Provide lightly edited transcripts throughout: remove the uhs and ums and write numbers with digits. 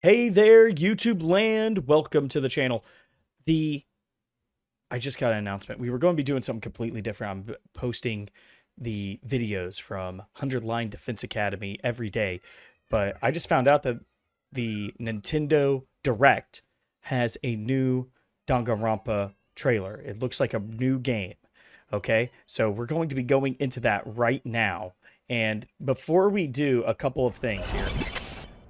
Hey there, YouTube land. Welcome to the channel. I just got an announcement. We were going to be doing something completely different. I'm posting the videos from 100 Line Defense Academy every day, but I just found out that the Nintendo Direct has a new Danganronpa trailer. It looks like a new game. Okay, so we're going to be going into that right now. And before we do, a couple of things here.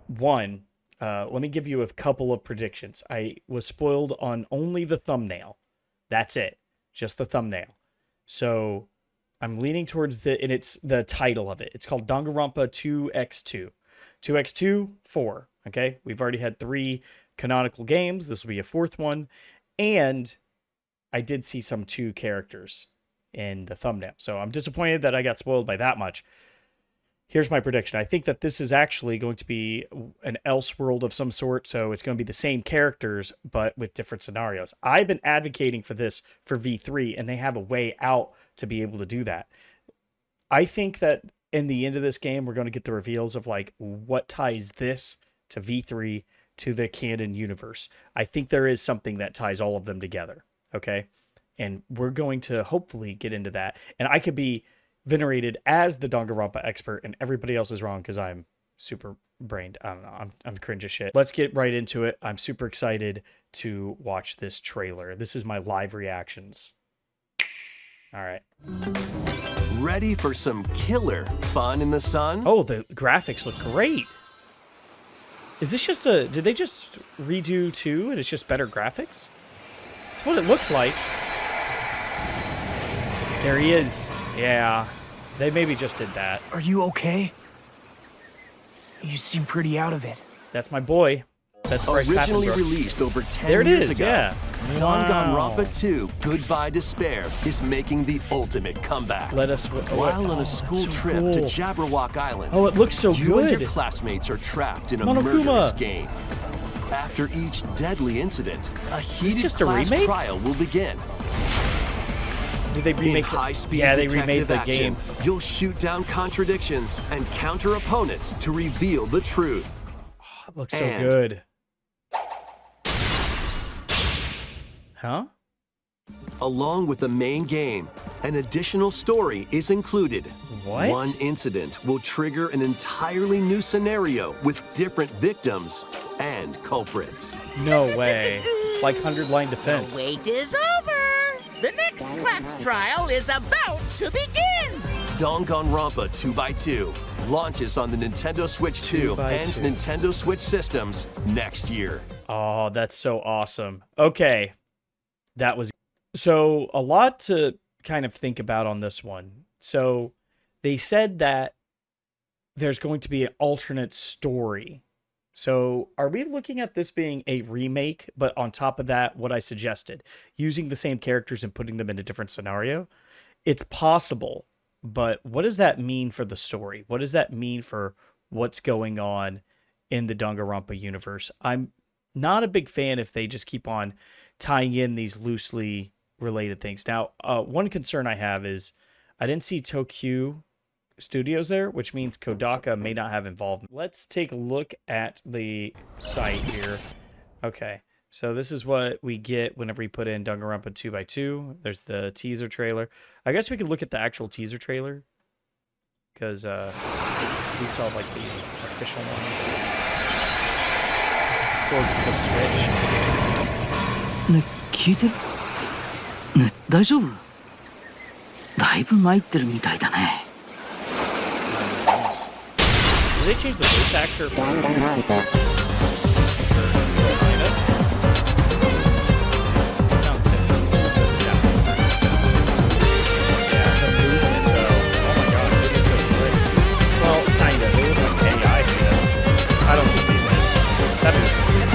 One, let me give you a couple of predictions. I was spoiled on only the thumbnail. That's it. Just the thumbnail. So I'm leaning towards and it's the title of it. It's called Danganronpa 2x2. 2x2, 4. Okay, we've already had 3 canonical games. This will be a 4th one. And I did see some 2 characters in the thumbnail. So I'm disappointed that I got spoiled by that much. Here's my prediction. I think that this is actually going to be an Elseworld of some sort, so it's going to be the same characters, but with different scenarios. I've been advocating for this for V3, and they have a way out to be able to do that. I think that in the end of this game, we're going to get the reveals of like what ties this to V3 to the canon universe. I think there is something that ties all of them together, okay? And we're going to hopefully get into that. And I could be venerated as the Danganronpa expert, and everybody else is wrong because I'm super brained. I don't know. I'm cringe as shit. Let's get right into it. I'm super excited to watch this trailer. This is my live reactions. All right. Ready for some killer fun in the sun? Oh, the graphics look great. Is this just did they just redo 2 and it's just better graphics? That's what it looks like. There he is. Yeah, they maybe just did that. Are you okay? You seem pretty out of it. That's my boy. That's Bryce Originally Papenbrook. released over 10 There it years is, ago, yeah. Danganronpa 2 Goodbye Despair is making the ultimate comeback. Let us. While on a school so trip cool. to Jabberwock Island, Oh, it looks so you and good. your classmates are trapped in a Monokuma. murderous game. After each deadly incident, a heated just a class remake? trial will begin. Did they In remake? high-speed Yeah, they detective remade the action, game. you'll shoot down contradictions and counter opponents to reveal the truth. Oh, it looks so And- good. Huh? Along with the main game, an additional story is included. What? One incident will trigger an entirely new scenario with different victims and culprits. No way. Like 100 Line Defense. Wait is over! The next class trial is about to begin! Danganronpa 2x2 launches on the Nintendo Switch 2 and 2x2. Nintendo Switch systems next year. Oh, that's so awesome. Okay. That was so a lot to kind of think about on this one. So they said that there's going to be an alternate story. So are we looking at this being a remake, but on top of that, what I suggested, using the same characters and putting them in a different scenario? It's possible, but what does that mean for the story? What does that mean for what's going on in the Danganronpa universe? I'm not a big fan if they just keep on tying in these loosely related things. Now, one concern I have is I didn't see Tokyo Studios there, which means Kodaka may not have involvement. Let's take a look at the site here. Okay, so this is what we get whenever we put in Danganronpa 2x2. There's the teaser trailer. I guess we could look at the actual teaser trailer because we saw like the official one. Or the Switch. ね、聞いてる？ね、大丈夫？だいぶ参ってるみたいだね。Did they change the voice actor for It sounds different. Yeah. Yeah, the movement though. Oh my gosh, they get so slick. Well, kind of. They look like AI do that. I don't think they win. That'd be okay, yeah.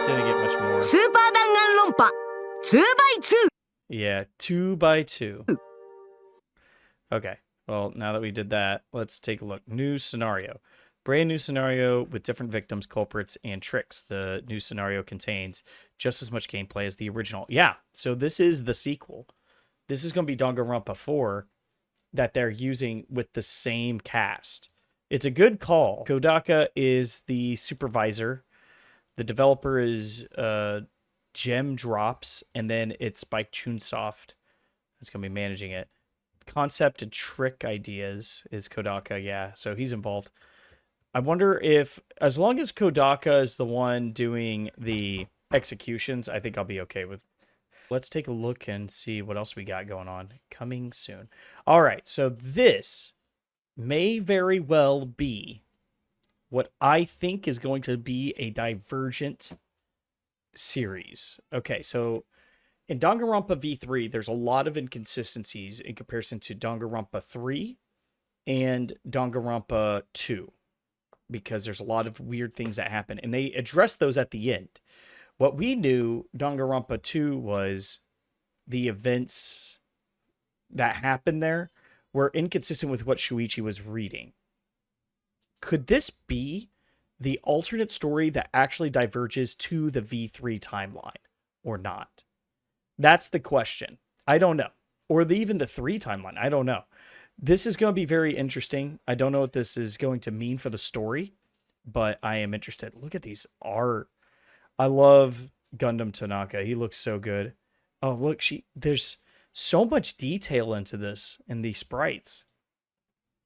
Didn't get much more. スーパー弾丸論破 2x2! Yeah, 2x2. Okay, well, now that we did that, let's take a look. New scenario. Brand new scenario with different victims, culprits, and tricks. The new scenario contains just as much gameplay as the original. Yeah, so this is the sequel. This is going to be Danganronpa 4, that they're using with the same cast. It's a good call. Kodaka is the supervisor. The developer is Gem Drops, and then it's Spike Chunsoft that's going to be managing it. Concept and Trick Ideas is Kodaka, yeah, so he's involved. I wonder if, as long as Kodaka is the one doing the executions, I think I'll be okay with. Let's take a look and see what else we got going on. Coming soon. All right, so this may very well be what I think is going to be a Divergent series. Okay, so in Danganronpa V3, there's a lot of inconsistencies in comparison to Danganronpa 3 and Danganronpa 2. Because there's a lot of weird things that happen, and they address those at the end. What we knew Danganronpa 2 was the events that happened there were inconsistent with what Shuichi was reading. Could this be the alternate story that actually diverges to the V3 timeline or not? That's the question. I don't know. Or even the 3 timeline. I don't know. This is going to be very interesting. I don't know what this is going to mean for the story, but I am interested. Look at these art. I love Gundam Tanaka. He looks so good. Oh, look, there's so much detail into this in these sprites.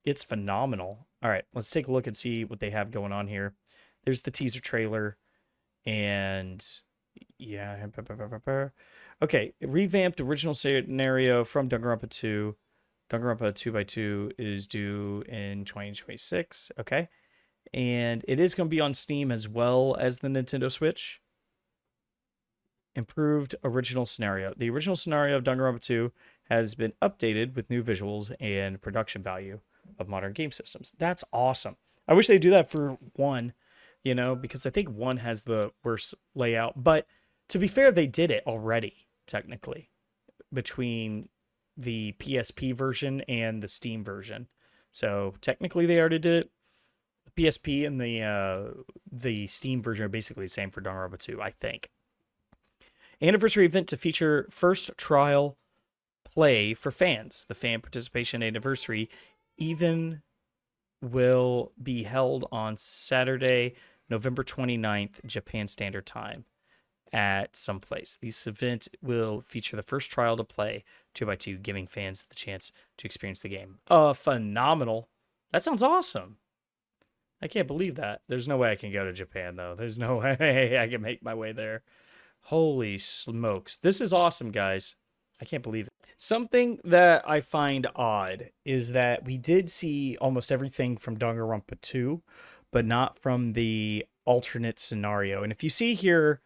It's phenomenal. All right, let's take a look and see what they have going on here. There's the teaser trailer, and yeah. Okay, revamped original scenario from Danganronpa 2. Danganronpa 2x2 is due in 2026. Okay. And it is going to be on Steam as well as the Nintendo Switch. Improved original scenario. The original scenario of Danganronpa 2 has been updated with new visuals and production value of modern game systems. That's awesome. I wish they'd do that for 1, because I think 1 has the worst layout. But to be fair, they did it already, technically, between the PSP version and the Steam version. So technically they already did it. The PSP and the Steam version are basically the same for Danganronpa 2, I think. Anniversary event to feature first trial play for fans. The fan participation anniversary even will be held on Saturday, November 29th, Japan Standard Time, at some place. This event will feature the first trial to play 2x2, giving fans the chance to experience the game. Phenomenal. That sounds awesome. I can't believe that. There's no way I can go to Japan, though. There's no way I can make my way there. Holy smokes. This is awesome, guys. I can't believe it. Something that I find odd is that we did see almost everything from Danganronpa 2, but not from the alternate scenario. And if you see here,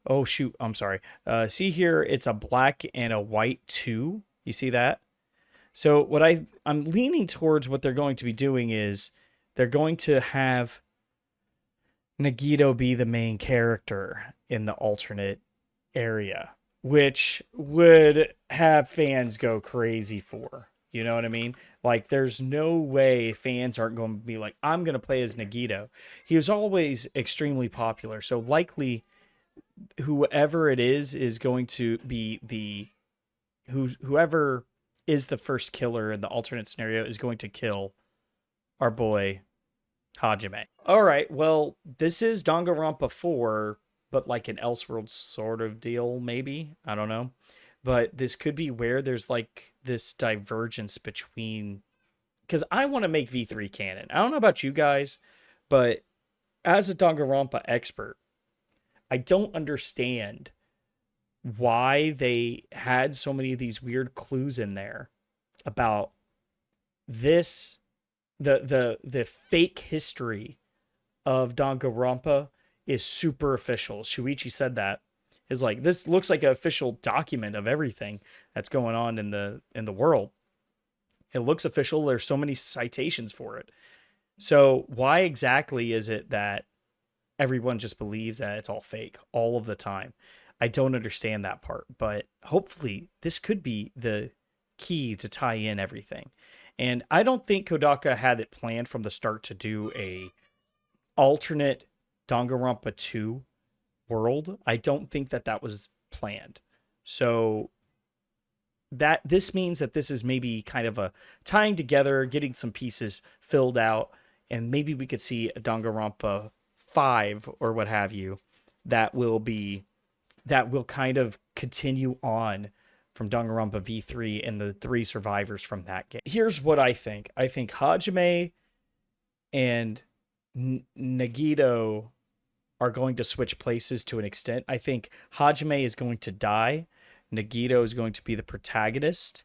oh, shoot. I'm sorry. See here, it's a black and a white 2. You see that? So what I'm leaning towards what they're going to be doing is they're going to have Nagito be the main character in the alternate area, which would have fans go crazy for. You know what I mean? Like, there's no way fans aren't going to be like, I'm going to play as Nagito. He was always extremely popular. So likely whoever it is going to be whoever is the first killer in the alternate scenario is going to kill our boy Hajime. All right, well, this is Danganronpa 4, but like an Elseworlds sort of deal, maybe. I don't know. But this could be where there's like this divergence between, because I want to make V3 canon. I don't know about you guys, but as a Danganronpa expert, I don't understand why they had so many of these weird clues in there about this, the fake history of Danganronpa is super official. Shuichi said that. Is like, this looks like an official document of everything that's going on in the world. It looks official. There's so many citations for it. So why exactly is it that everyone just believes that it's all fake all of the time? I don't understand that part, but hopefully this could be the key to tie in everything. And I don't think Kodaka had it planned from the start to do a alternate Danganronpa 2 world. I don't think that was planned. So that this means that this is maybe kind of a tying together, getting some pieces filled out, and maybe we could see a Danganronpa 5 or what have you that will kind of continue on from Danganronpa V3 and the 3 survivors from that game. Here's what I think. I think Hajime and Nagito are going to switch places to an extent. I think Hajime is going to die. Nagito is going to be the protagonist.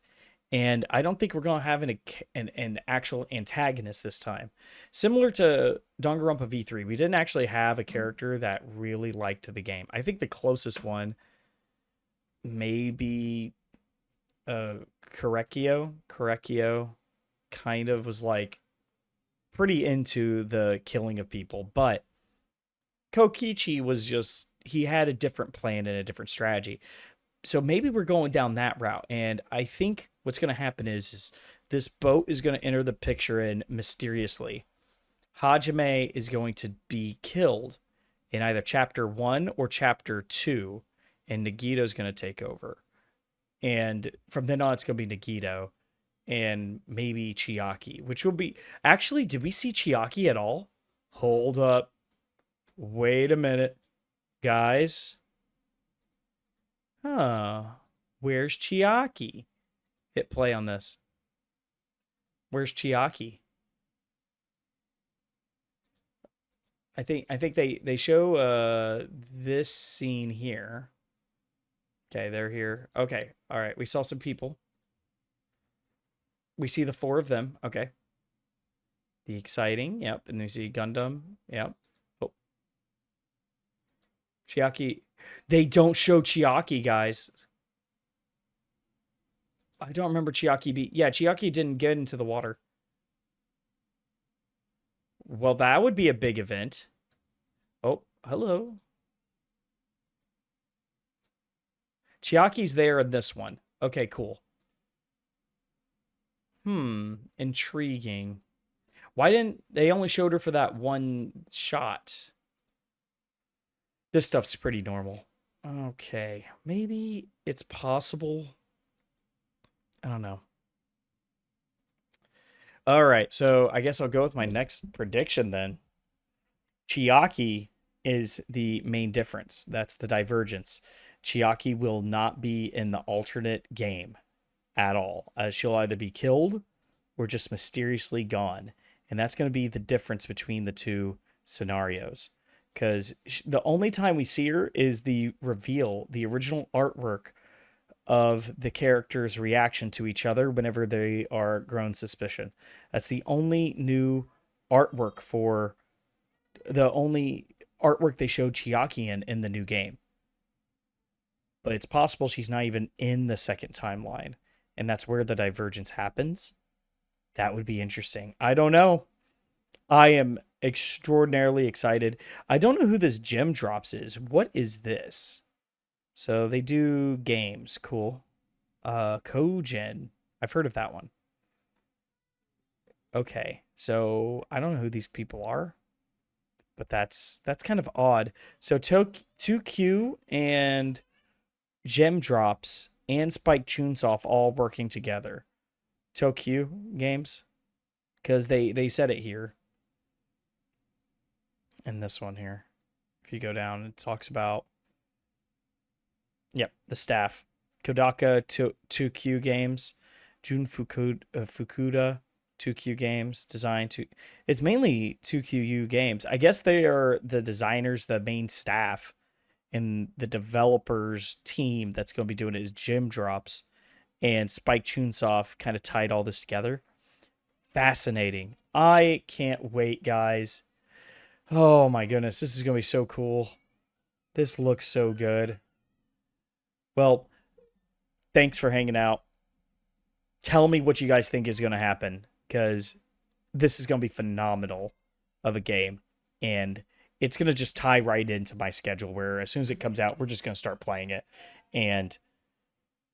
And I don't think we're going to have an actual antagonist this time. Similar to Danganronpa V3, we didn't actually have a character that really liked the game. I think the closest one maybe Korekio. Korekio kind of was like pretty into the killing of people, but Kokichi was just, he had a different plan and a different strategy. So maybe we're going down that route. And I think what's going to happen is this boat is going to enter the picture, and mysteriously, Hajime is going to be killed in either chapter 1 or chapter 2, and Nagito is going to take over. And from then on, it's going to be Nagito and maybe Chiaki, which will be... Actually, did we see Chiaki at all? Hold up. Wait a minute. Guys. Huh. Where's Chiaki? Hit play on this. Where's Chiaki? I think they show this scene here. Okay, they're here. Okay, all right. We saw some people. We see the 4 of them. Okay. The exciting. Yep. And we see Gundam. Yep. Oh. Chiaki. They don't show Chiaki, guys. I don't remember Chiaki be... Yeah, Chiaki didn't get into the water. Well, that would be a big event. Oh, hello. Chiaki's there in this one. Okay, cool. Intriguing. Why didn't they only showed her for that one shot? This stuff's pretty normal. Okay, maybe it's possible. I don't know. All right, so I guess I'll go with my next prediction then. Chiaki is the main difference. That's the divergence. Chiaki will not be in the alternate game at all. She'll either be killed or just mysteriously gone. And that's going to be the difference between the two scenarios. Because the only time we see her is the reveal, the original artwork of the character's reaction to each other whenever they are grown suspicion. That's the only new artwork the only artwork they showed Chiaki in the new game. But it's possible she's not even in the second timeline, and that's where the divergence happens. That would be interesting. I don't know. I am extraordinarily excited. I don't know who this gem drops is. What is this? So they do games. Cool. Kojin. I've heard of that one. Okay. So I don't know who these people are, but that's kind of odd. So 2Q and gem drops and Spike Chunsoft all working together. Tokyo games, because they said it here. And this one here, if you go down, it talks about, yep, the staff. Kodaka 2Q games, Jun Fukuda 2Q games, design to. It's mainly 2QU games. I guess they are the designers, the main staff, and the developers team that's going to be doing it is Gem Drops, and Spike Chunsoft kind of tied all this together. Fascinating. I can't wait, guys. Oh my goodness, this is going to be so cool. This looks so good. Well, thanks for hanging out. Tell me what you guys think is going to happen, because this is going to be phenomenal of a game. And it's going to just tie right into my schedule, where as soon as it comes out, we're just going to start playing it. And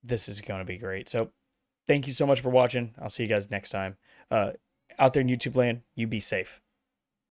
this is going to be great. So thank you so much for watching. I'll see you guys next time. Out there in YouTube land, you be safe.